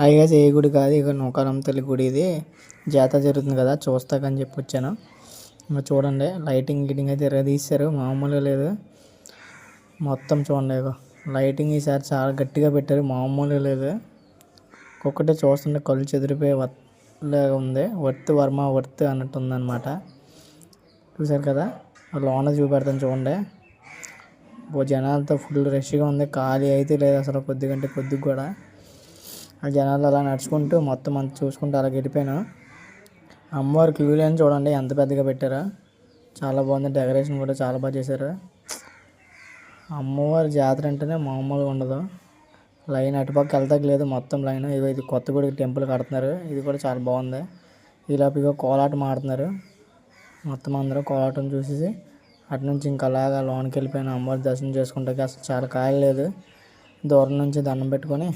అయిగా ఏ గుడి కాదు, ఇక నూకాలమ్మ తల్లి గుడి. ఇది జాతర జరుగుతుంది కదా, చూస్తాకని చెప్పి వచ్చాను. ఇంకా చూడండి, లైటింగ్ గిటింగ్ అయితే తీశారు, మామూలుగా లేదు. మొత్తం చూడండి, ఇక లైటింగ్ ఈసారి చాలా గట్టిగా పెట్టారు, మామూలుగా లేదు. ఒక్కొక్కటే చూస్తుంటే కళ్ళు చెదిరిపోయే లాగా ఉంది. వర్మ అన్నట్టు ఉందన్నమాట. చూసారు కదా, లోన చూపెడతాను చూడండి. జనాలతో ఫుల్ రష్గా ఉంది, ఖాళీ అయితే లేదు అసలు, కొద్దిగంటే కొద్దిగా కూడా. ఆ జనాలు అలా నడుచుకుంటూ మొత్తం అంత చూసుకుంటూ అలా గడిపాను. అమ్మవారి క్యూ లైన్ చూడండి ఎంత పెద్దగా పెట్టారో, చాలా బాగుంది. డెకరేషన్ కూడా చాలా బాగా చేశారు. అమ్మవారి జాతర అంటేనే మామూలుగా ఉండదు. లైన్ అటుపక్క వెళ్తాక లేదు, మొత్తం లైన్. ఇగో ఇది కొత్తగూడి టెంపుల్ కడుతున్నారు, ఇది కూడా చాలా బాగుంది. ఈలోపు ఇగో కోలాటం ఆడుతున్నారు, మొత్తం అందరూ కోలాటం చూసేసి అటు నుంచి ఇంకా అలాగా లోనికి వెళ్ళిపోయిన అమ్మవారి దర్శనం చేసుకుంటాకి. అసలు చాలా ఖాళీ లేదు, దూరం నుంచి దండం పెట్టుకొని